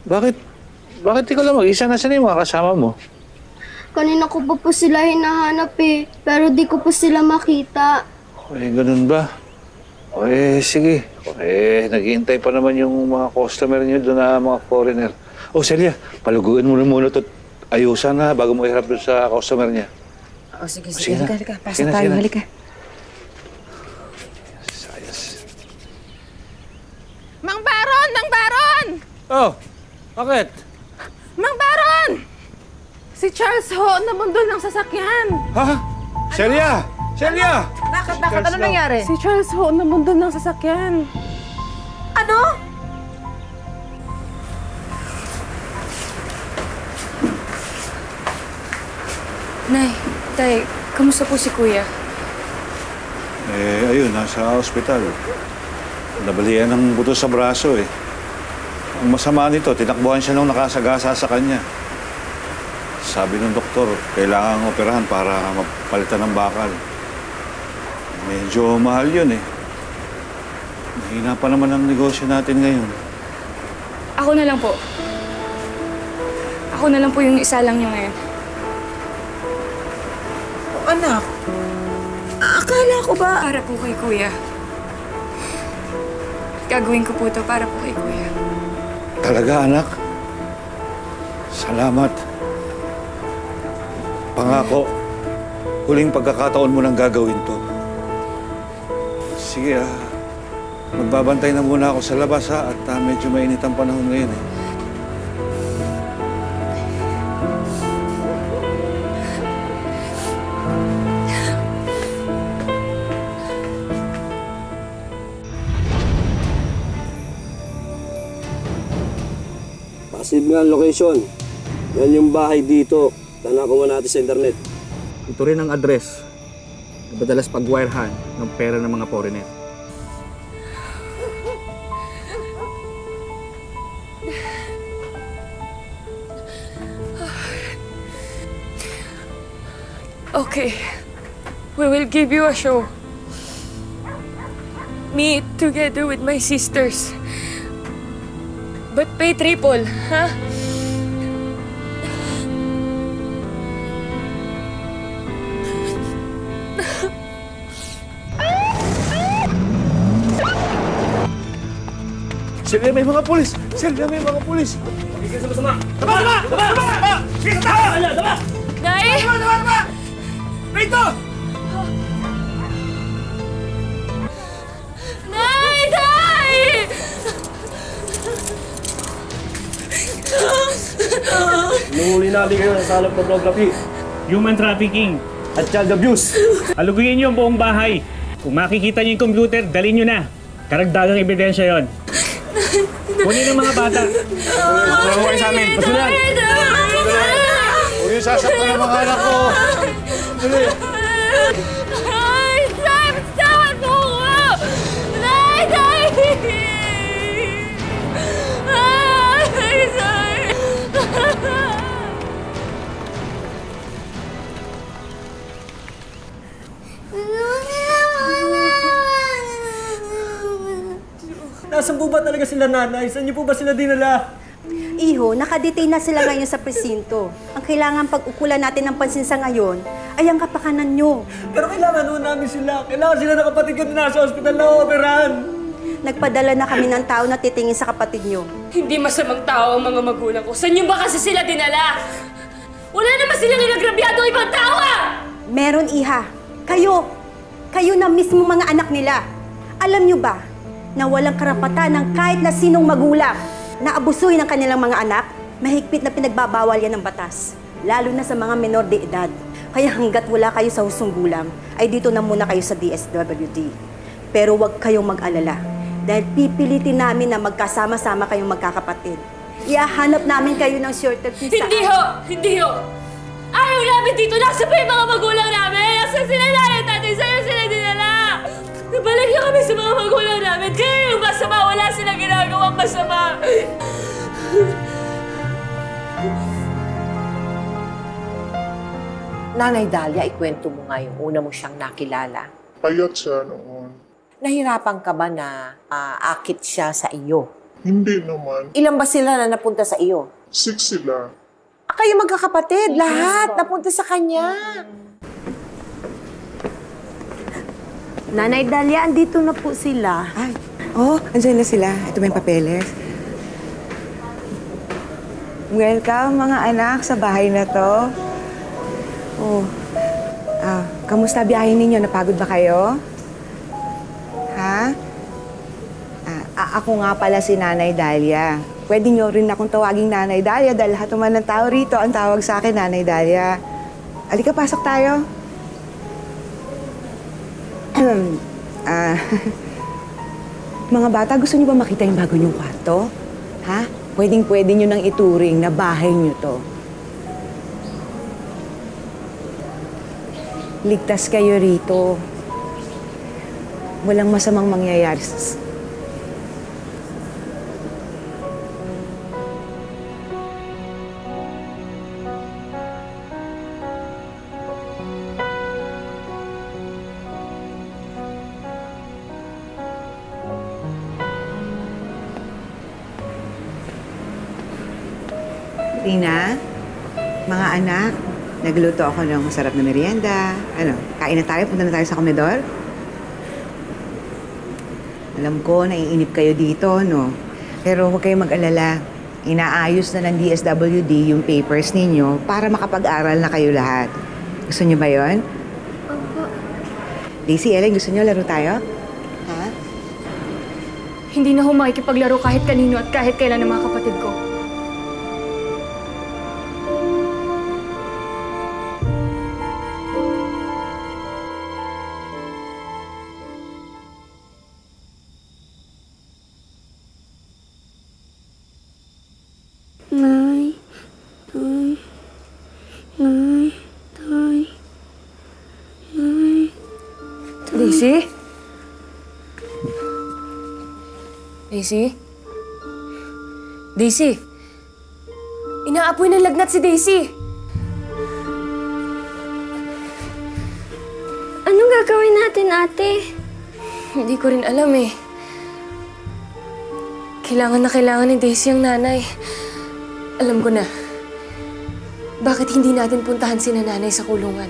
bakit ikaw lang mag-isa? Nasaan yung mga kasama mo? Kanina ko pa po sila hinahanap eh, pero di ko po sila makita. Ganun ba? Sige. Naghihintay pa naman yung mga customer niyo doon na mga foreigner. Celia, paluguin mo na muna ito. Ayusan na bago mo iharap doon sa customer niya. Sige. Halika. Pasok tayo, halika. Mang Baron! Mang Baron! Oh, bakit? Mang Baron! Si Charles Ho nabundol ng sasakyan. Ha? Celia! Celia! Bakit? Ano nangyari? Si Charles Ho nabundol ng sasakyan. Ano? Nay, Tay, Kamusta po si Kuya? Ayun, nasa ospital. Nabalian ng buto sa braso eh. Ang masama nito, tinakbuhan siya nung nakasagasa sa kanya. Sabi ng doktor, kailangang operahan para mapalitan ng bakal. Medyo mahal yun eh. Mahina pa naman ang negosyo natin ngayon. Ako na lang po. Ako na lang po yung isa lang niyo ngayon. Anak, akala ko ba... Para po kay Kuya. Gagawin ko po to para po kay Kuya. Talaga, anak? Salamat. Pangako, huling pagkakataon mo nang gagawin to. Sige, magbabantay na muna ako sa labas, at medyo mainit ang panahon ngayon eh. Posible ang location. Yan yung bahay dito. Tanakuha natin sa internet. Ito rin ang address na madalas pag-wirehan ng pera ng mga foreigner. Okay. We will give you a show. Me together with my sisters. But pay triple, ha? Sila, may mga pulis! Sila, may mga pulis! Magiging sama-sama! Taba! Taba! Taba! Taba! Taba! Taba! Nay! Taba! Taba! Taba! Rito! Nay! Nay! Nunguli natin kayo sa salap pornography, Human trafficking at child abuse. Aluguin niyo ang buong bahay. Kung makikita niyo yung computer, dalhin niyo na. Karagdagang ebidensya yon. Kunin ang mga bata. Tulungan kayo sa amin. Pasulan! Huwag yung sasaktan ng mga anak ko! Dali! Ay! Nay! Bitawan mo ko! Nay! Nay! Ay! Nay! Nasaan po ba talaga sila, nanay? Saan niyo po ba sila dinala? Iho, nakadetain na sila ngayon sa presinto. Ang kailangan pag-ukulan natin ng pansin sa ngayon ay ang kapakanan nyo. Pero kailangan nun namin sila. Kailangan sila ng kapatid ko na nasa ospital na operahan. Nagpadala na kami ng tao na titingin sa kapatid nyo. Hindi masamang tao ang mga magulang ko. Saan niyo ba kasi sila dinala? Wala naman silang inagrabyado ibang tao ah! Meron, Iha. Kayo na mismo mga anak nila. Alam nyo ba na walang karapatan ng kahit na sinong magulang na abusuhin ang kanilang mga anak? Mahigpit na pinagbabawal yan ng batas, lalo na sa mga menor de edad. Kaya hanggat wala kayo sa husong gulang, ay dito na muna kayo sa DSWD. Pero huwag kayong mag-alala, dahil pipilitin namin na magkasama-sama kayong magkakapatid. Iahanap namin kayo ng shorter kung saan. Hindi ho! Hindi ho! Ayaw namin dito! Nasa pa yung mga magulang namin! Nasa sila nanay at tatay! Sa'yo sila dinala! Nabalik niyo kami sa mga magulang namin! Kaya yung masama! Wala silang ginagawang masama! Nanay Dalia, ikwento mo nga yung una mo siyang nakilala. Payat siya noon. Nahirapan ka ba na akit siya sa iyo? Hindi naman. Ilan ba sila na napunta sa iyo? 6 sila. Kayo magkakapatid, lahat napunta sa kanya. Nanay Dalia, andito na po sila. Ay, andyan na sila. Ito ba yung papeles? Welcome, mga anak, sa bahay na to. Kamusta biyahe ninyo? Napagod ba kayo? Ha? Ako nga pala si Nanay Dalia. Pwede nyo rin akong tawaging Nanay Dalia dahil lahat naman ng tao rito ang tawag sa akin Nanay Dalia. Halika, pasok tayo. Mga bata, gusto nyo ba makita yung bago nyong kwarto? Ha? Pwedeng-pwede nyo nang ituring na bahay nyo to. ligtas kayo rito. Walang masamang mangyayari Rina, mga anak, nagluto ako ng masarap na merienda. Ano, kain na tayo? Punta na tayo sa komedor? Alam ko, naiinip kayo dito, no? Pero huwag kayong mag-alala. Inaayos na ng DSWD yung papers ninyo para makapag-aral na kayo lahat. Gusto niyo ba yun? Opo. Daisy, Ellen, gusto niyo laro tayo? Ha? Hindi na ho makikipaglaro kahit kanino at kahit kailan ng mga kapatid ko. Daisy? Daisy? Daisy? Inaapoy ng lagnat si Daisy. Anong gagawin natin, ate? Hindi ko rin alam eh. Kailangan ni Daisy ang nanay. Alam ko na. Bakit hindi natin puntahan si nanay sa kulungan?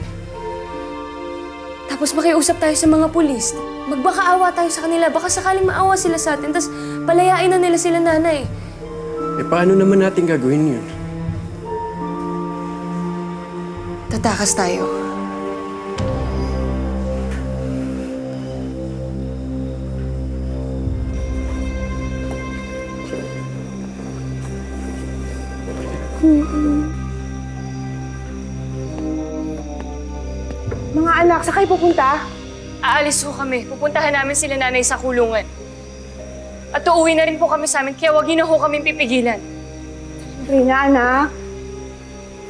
Tapos makiusap tayo sa mga pulis. Magbakaawa tayo sa kanila. Baka sakaling maawa sila sa atin. Tapos palayain na nila sila nanay. Eh, paano naman natin gagawin yun? Tatakas tayo. Mga anak, saan kayo pupunta? Aalis ho kami. Pupuntahan namin sila nanay sa kulungan. At uuwi na rin po kami sa amin, kaya wag niyo na ho kami pipigilan. Rina, anak.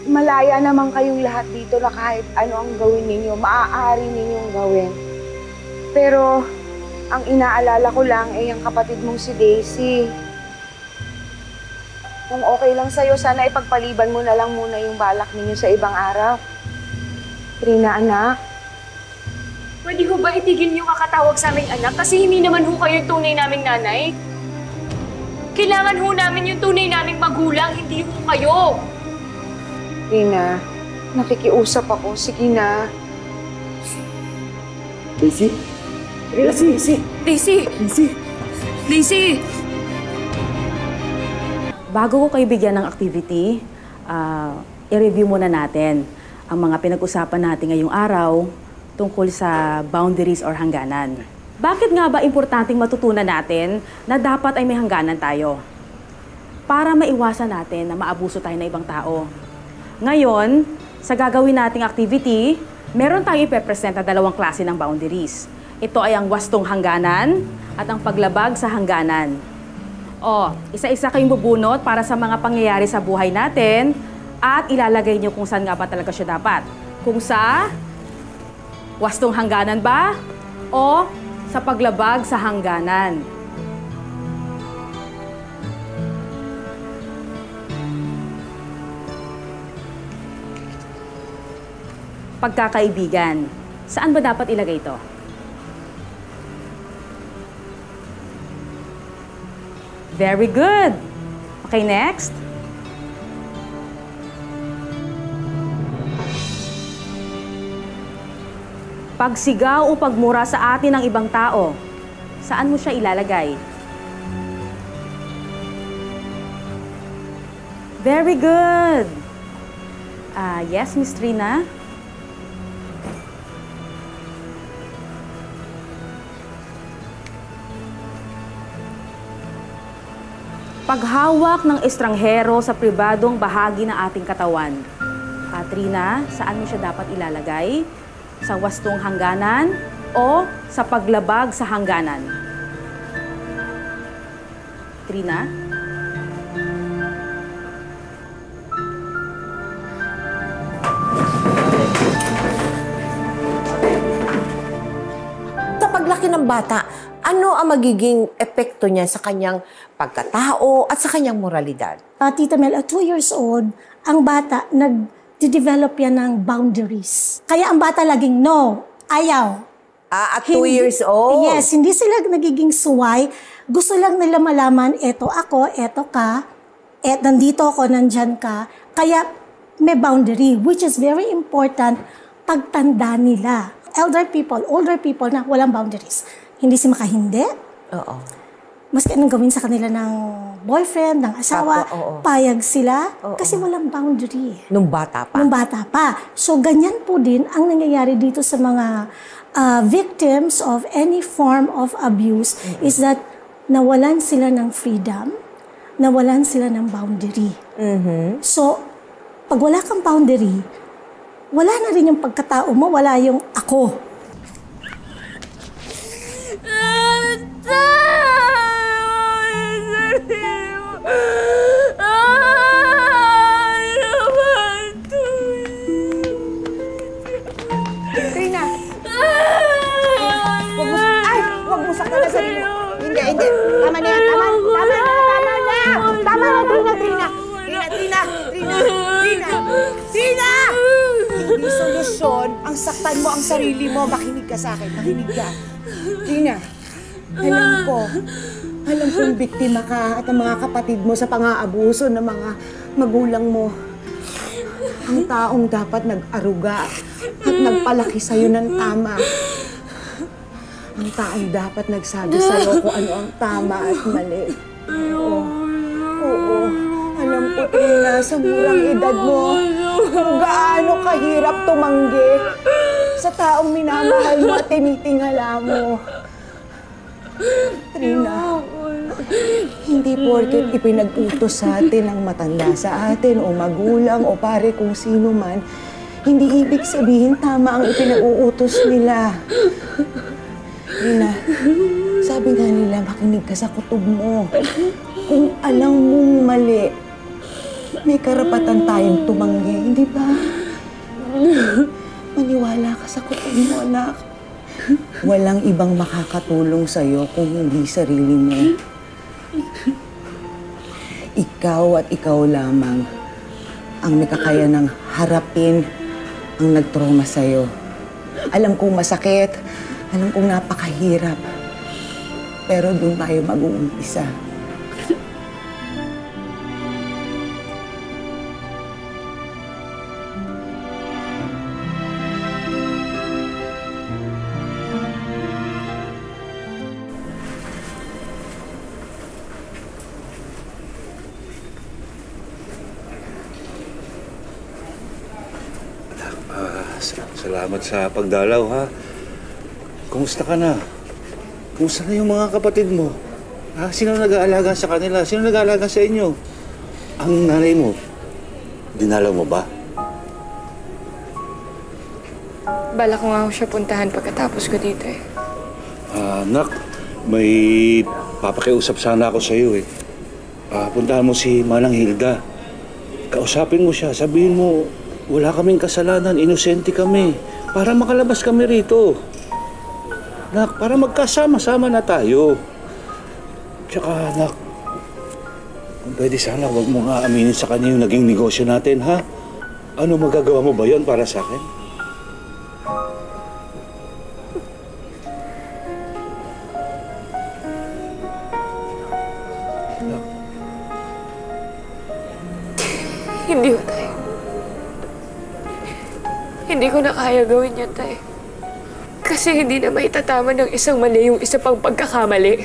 Malaya naman kayong lahat dito na kahit ano ang gawin ninyo, maaari ninyong gawin. Pero, ang inaalala ko lang ay ang kapatid mong si Daisy. Kung okay lang sa'yo, sana ipagpaliban mo na lang muna yung balak ninyo sa ibang araw. Rina, anak. Pwede ho ba itigil niyo kakatawag sa aming anak? Kasi hindi naman ho kayo yung tunay naming nanay. Kailangan ho namin yung tunay naming magulang, hindi ho kayo. Rina, nakikiusap ako. Sige na. Daisy? Daisy! Daisy! Daisy! Daisy! Bago ko kayo bigyan ng activity, i-review muna natin ang mga pinag-usapan natin ngayong araw tungkol sa boundaries or hangganan. Bakit nga ba importanteng matutunan natin na dapat ay may hangganan tayo? Para maiwasan natin na maabuso tayo ng ibang tao. Ngayon, sa gagawin nating activity, meron tayong ipepresent na dalawang klase ng boundaries. Ito ay ang wastong hangganan at ang paglabag sa hangganan. Isa-isa kayong bubunot para sa mga pangyayari sa buhay natin at ilalagay nyo kung saan nga ba talaga siya dapat. Kung sa wastong hangganan ba o sa paglabag sa hangganan. Pagkakaibigan, saan ba dapat ilagay ito? Very good. Okay, next. Pagsigaw o pagmura sa atin ng ibang tao, saan mo siya ilalagay? Very good. Yes, Miss Trina? Paghawak ng estranghero sa pribadong bahagi ng ating katawan. Katrina, saan mo siya dapat ilalagay? Sa wastong hangganan o sa paglabag sa hangganan? Trina? bata, ano ang magiging epekto niya sa kanyang pagkatao at sa kanyang moralidad? Tita Mel, at 2 years old, ang bata nag-develop yan ng boundaries. Kaya ang bata laging no, ayaw. At 2 years old? Yes, hindi sila nagiging suway. Gusto lang nila malaman, eto ako, eto ka, nandito ako, nandyan ka. Kaya may boundary, which is very important pagtanda nila. Older people na walang boundaries. Hindi si makahindi. Oo. Maski anong gawin sa kanila ng boyfriend, ng asawa, payag sila kasi walang boundary. Nung bata pa? Nung bata pa. So, ganyan po din ang nangyayari dito sa mga victims of any form of abuse is that nawalan sila ng freedom, nawalan sila ng boundary. So, pag wala kang boundary, wala na rin yung pagkatao mo, wala yung ako. Trina! Wag mo saktan na sarili mo. Hindi. Tama na yan. Tama na, Trina. Trina! Hindi solusyon ang saktan mo ang sarili mo. Makinig ka sa akin. Makinig ka. Trina, alam kong biktima ka at ang mga kapatid mo sa pang-aabuso ng mga magulang mo. Ang taong dapat nag-aruga at nagpalaki sa'yo ng tama. Ang taong dapat nagsabi sa'yo kung ano ang tama at mali. Oo. Alam ko, Trina, sa murang edad mo, kung gaano kahirap tumanggi sa taong minamahal mo at tinitingala mo. Trina, hindi porket ipinag-utos sa atin ang matanda sa atin o magulang o pare kung sino man, hindi ibig sabihin tama ang ipinag-uutos nila. Trina, sabi nga nila, makinig ka sa kutob mo. Kung alam mong mali, may karapatan tayong tumanggi, hindi ba? Maniwala ka sa kutob mo, anak. Walang ibang makakatulong sa'yo kung hindi sarili mo. Ikaw at ikaw lamang ang may kakayanang harapin ang nagtrauma sa'yo. Alam kong masakit, alam kong napakahirap, pero doon tayo mag-uumpisa. Salamat sa pagdalaw, ha? Kumusta ka na? Kumusta na yung mga kapatid mo? Ha? Sino nag-aalaga sa kanila? Sino nag-aalaga sa inyo? Ang nanay mo, dinalaw mo ba? Bala ko nga ako siya puntahan pagkatapos ko dito eh. Anak, may papakiusap sana ako sa iyo eh. Puntahan mo si Manang Hilda. Kausapin mo siya, sabihin mo, wala kaming kasalanan, inosente kami. Para makalabas kami rito. Nak, para magkasama-sama na tayo. Tsaka, nak, kung pwede sana, huwag mo nga aminin sa kanya yung naging negosyo natin, ha? Ano, magagawa mo ba yon para sa akin? Nak. Hindi ko, Tay. Hindi ko na kaya gawin yan, Tay. Kasi hindi na maitatama ng isang mali yung isa pang pagkakamali.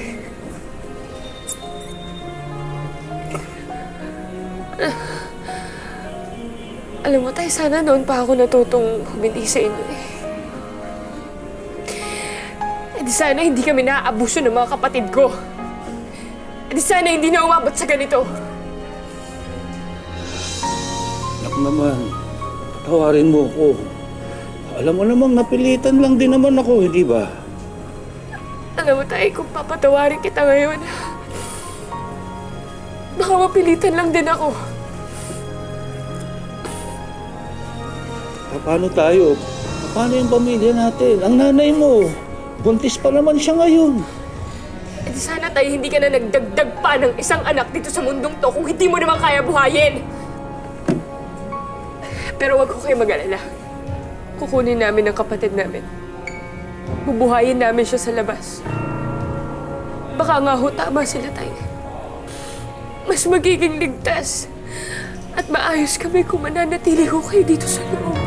Alam mo, Tay, sana noon pa ako natutong humindi sa inyo eh. E di sana hindi kami naaabuso ng mga kapatid ko. E di sana hindi na umabot sa ganito. Nak naman, tawarin mo ko. Alam mo namang napilitan lang din naman ako, hindi ba? Alam mo, Tay, kung papatawarin kita ngayon, baka mapilitan lang din ako. Paano tayo? Paano yung pamilya natin? Ang nanay mo, Buntis pa naman siya ngayon. E di sana tayo hindi ka na nagdagdag pa ng isang anak dito sa mundong to kung hindi mo naman kaya buhayin. Pero wag ko kayo mag-alala. Kukunin namin ang kapatid namin. Bubuhayin namin siya sa labas. Baka nga ho tama sila tayo. Mas magiging ligtas at maayos kami kung mananatili ko kayo dito sa loob.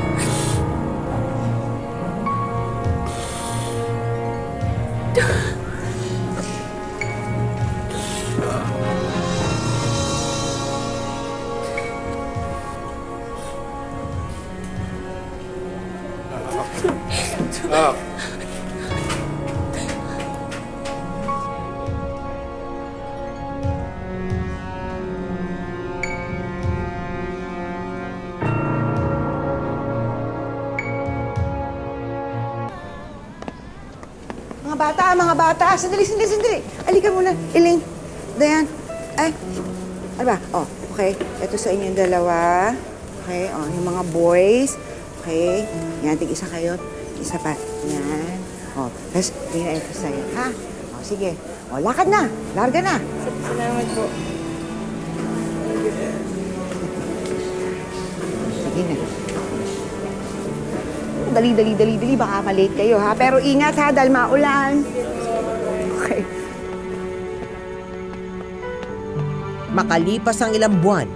Mga bata, sandali. Halika muna, Elaine, Dayan. Ay, ano ba? Oh, okay. Ito sa inyong dalawa. Okay, oh, yung mga boys. Okay, yan, tig-isa kayo. Isa pa. Yan. Oh, tapos, tingnan ito sa'yo, ha? Oh, sige. Oh, lakad na. Larga na. Salamat po. Sige na. Dali. Baka malate kayo, ha? Pero ingat, ha? Dahil maulan. Okay. Makalipas ang ilang buwan,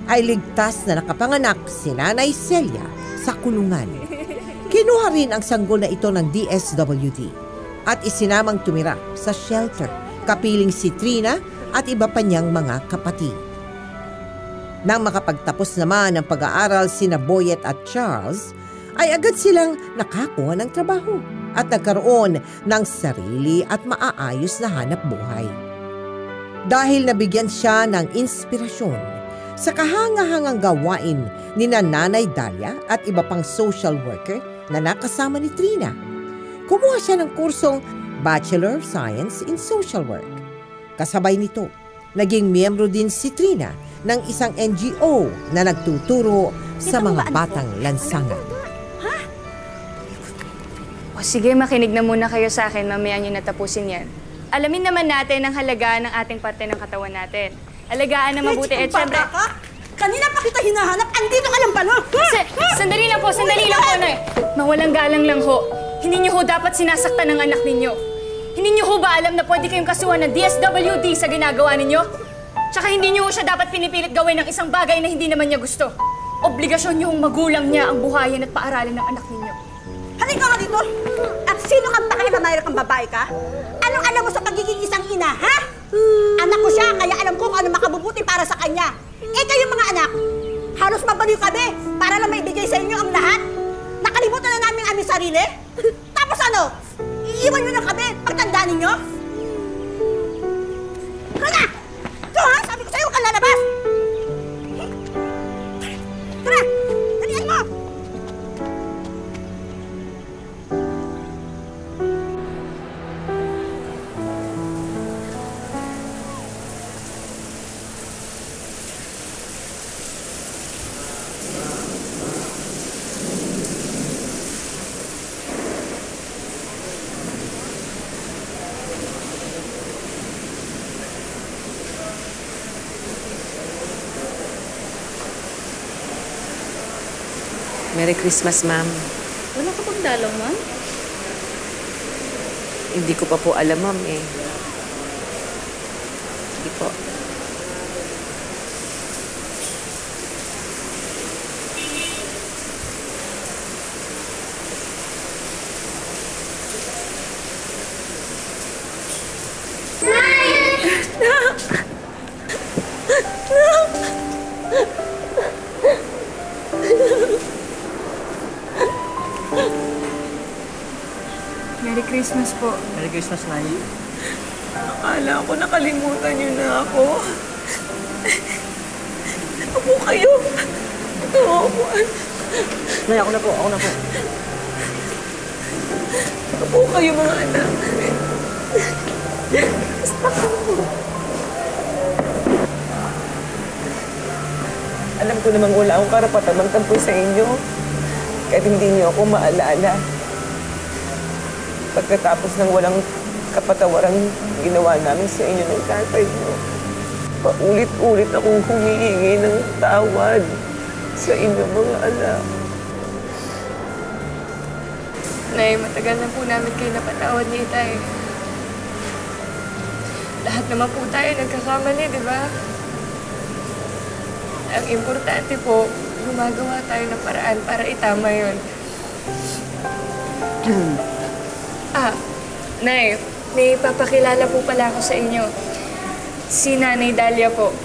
ay ligtas na nakapanganak si Nanay Celia sa kulungan. Kinuha rin ang sanggol na ito ng DSWD at isinamang tumira sa shelter, kapiling si Trina at iba pa niyang mga kapatid. Nang makapagtapos naman ng pag-aaral sina Boyet at Charles, ay agad silang nakakuha ng trabaho at nagkaroon ng sarili at maaayos na hanap buhay. Dahil nabigyan siya ng inspirasyon sa kahangahangang gawain ni Nanay Dalia at iba pang social worker na nakasama ni Trina. Kumuha siya ng kursong Bachelor of Science in Social Work. Kasabay nito, naging miyembro din si Trina ng isang NGO na nagtuturo sa mga batang lansangan. O sige, makinig na muna kayo sa akin. Mamaya nyo natapusin yan. Alamin naman natin ang halagaan ng ating parte ng katawan natin. Alagaan na mabuti at syempre... Kanina pa kita hinahanap, andito ka lang pala. Sandali lang po, Nay. Mawalang galang lang ho. Hindi nyo ho dapat sinasaktan ng anak ninyo. Hindi nyo ho ba alam na pwede kayong kasuhan ng DSWD sa ginagawa ninyo? Tsaka hindi nyo ho siya dapat pinipilit gawin ng isang bagay na hindi naman niya gusto. Obligasyon nyo hong magulang niya ang buhayin at paaralin ng anak ninyo. Halika nga dito! At sino kang pakilamayra kang babae ka? Anong alam mo sa pagiging isang ina, ha? Anak ko siya, kaya alam ko kung ano makabubuti para sa kanya. Eh kayong mga anak, halos mabaliw kami para lang maibigay sa inyo ang lahat. Nakalimutan na namin aming sarili? Tapos ano? Iiwan nyo na kami pagtanda ninyo? Tara na! Ito ha? Sabi ko sa'yo, huwag kang lalabas! Tara! Dalihan mo! Merry Christmas, ma'am. Wala ka bang dalaw, ma'am? Hindi ko pa po alam, ma'am, eh. Sige po. Merry Christmas po. Merry Christmas, Nay. Akala ko nakalimutan niyo na ako. Ako kayo. Ito ako. Nay, ako na po. Ako kayo, mga anak. Basta ko. Alam ko namang wala akong karapatan magtampo sa inyo. Kahit hindi niyo ako maalala. Pagkatapos ng walang kapatawaran ginawa namin sa inyo ng tatay mo, paulit-ulit akong humihingi ng tawad sa inyong mga anak. Nay, matagal na po namin kayo napatawad ni Itay. Lahat naman po tayo nagkakamali, di ba? Ang importante po, gumagawa tayo ng paraan para itama yun. Nay, may papakilala po pala ako sa inyo. Si Nanay Dalia po.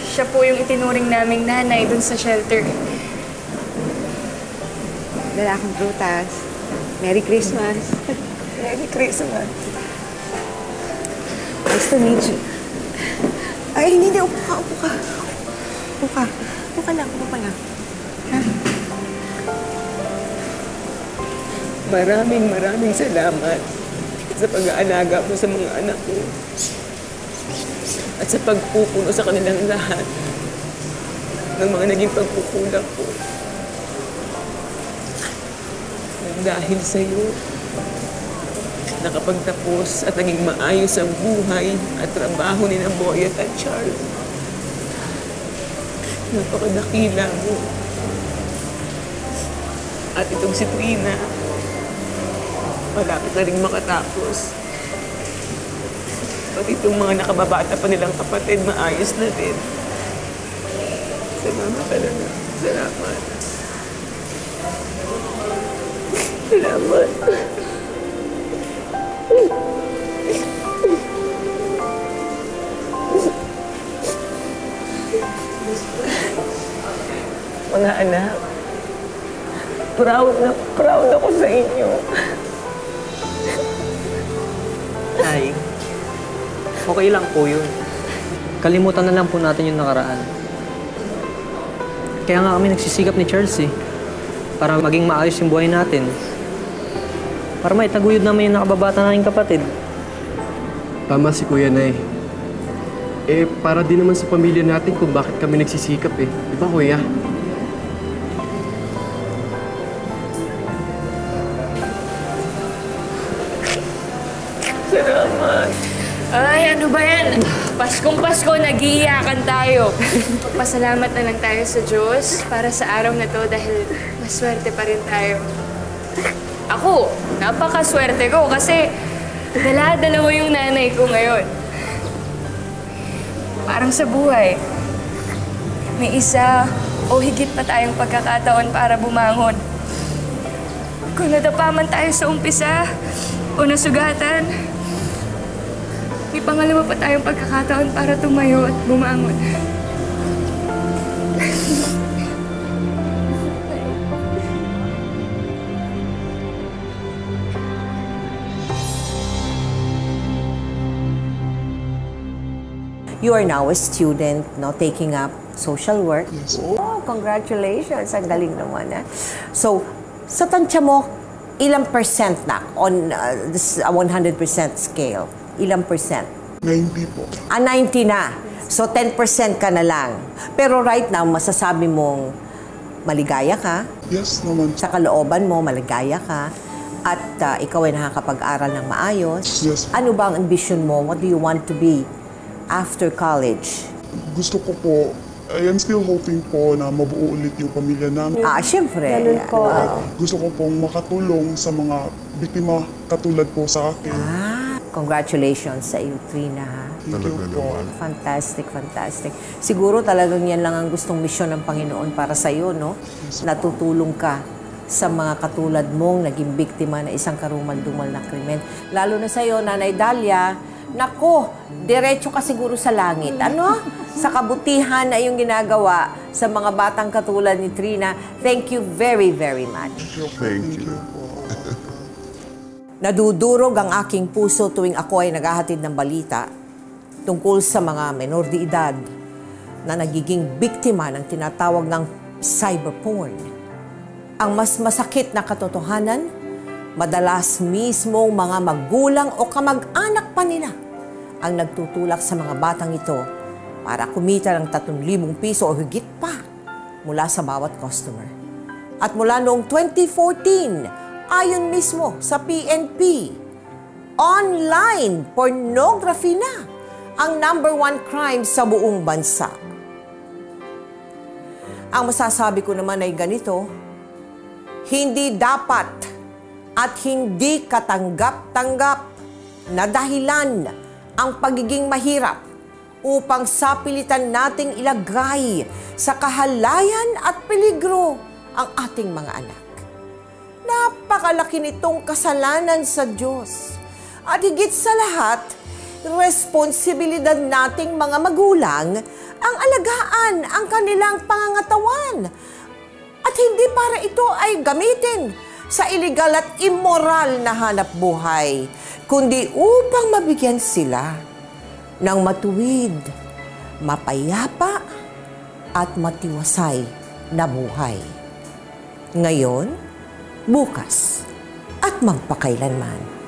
Siya po yung itinuring naming nanay dun sa shelter. Lalakang prutas. Merry Christmas. Merry Christmas. Nice to meet you. Ay, hindi. Upo ka. Upo ka lang. Ha? Maraming salamat sa pag-aalaga mo sa mga anak ko at sa pagpupuno sa kanilang lahat ng mga naging pagkukulang ko. Dahil sa'yo, nakapagtapos at naging maayos ang buhay at trabaho ni Boyet at Charles. Napakadakila mo. At itong si Trina, malapit na rin makatapos. Pati itong mga nakababata pa nilang kapatid, maayos na din. Salamat talaga. Salamat. Salamat. Mga anak, proud ako sa inyo. Nay, okay lang po yun. Kalimutan na lang po natin yung nakaraan. Kaya nga kami nagsisikap ni Charles para maging maayos yung buhay natin. Para maitaguyod naman yung nakababata nating kapatid. Tama si Kuya Nay. Para din naman sa pamilya natin kung bakit kami nagsisikap Di ba, Kuya? Salamat. Ay, ano ba yan? Paskong Pasko, nag-iiyakan tayo. Magpasalamat na lang tayo sa Diyos para sa araw na to dahil maswerte pa rin tayo. Ako, napakaswerte ko kasi dala-dalawa yung nanay ko ngayon. Parang sa buhay, may isa o higit pa tayong pagkakataon para bumangon. Kung nadapa man tayo sa umpisa o nasugatan, may pangalawa pa tayong pagkakataon para tumayo at bumangon. You are now a student, taking up social work. Yes. Oh, congratulations. Ang galing naman. So, sa tansya mo, ilang percent na on this 100% scale? Ilang percent? 90 po. 90 na. So, 10% ka na lang. Pero right now, masasabi mong maligaya ka. Yes naman. Sa kalooban mo, maligaya ka. At ikaw ay nakakapag-aral ng maayos. Yes. Ano ba ang ambition mo? What do you want to be after college? Gusto ko po, I am still hoping po na mabuo ulit yung pamilya namin. Siyempre. Ganun po. Gusto ko pong makatulong sa mga biktima katulad po sa akin. Congratulations sa iyo, Trina. Thank you po. Fantastic. Siguro talagang yan lang ang gustong misyon ng Panginoon para sa iyo, no? Natutulong ka sa mga katulad mong naging biktima na isang karumal-dumal na krimen. Lalo na sa iyo, Nanay Dalia, nako, diretso ka siguro sa langit. Ano? Sa kabutihan na iyong ginagawa sa mga batang katulad ni Trina. Thank you very, very much. Thank you. Nadudurog ang aking puso tuwing ako ay naghahatid ng balita tungkol sa mga menor de edad na nagiging biktima ng tinatawag ng cyberporn. Ang mas masakit na katotohanan, madalas mismo mga magulang o kamag-anak pa nila ang nagtutulak sa mga batang ito para kumita ng 3,000 piso o higit pa mula sa bawat customer. At mula noong 2014, ayon mismo sa PNP, online pornography na ang #1 crime sa buong bansa. Ang masasabi ko naman ay ganito, hindi dapat at hindi katanggap-tanggap na dahilan ang pagiging mahirap upang sapilitan nating ilagay sa kahalayan at peligro ang ating mga anak. Napakalaki nitong kasalanan sa Diyos. At higit sa lahat, responsibilidad nating mga magulang ang alagaan ang kanilang pangangatawan. At hindi para ito ay gamitin sa iligal at immoral na hanap buhay, kundi upang mabigyan sila ng matuwid, mapayapa at matiwasay na buhay. Ngayon, bukas at magpakailanman.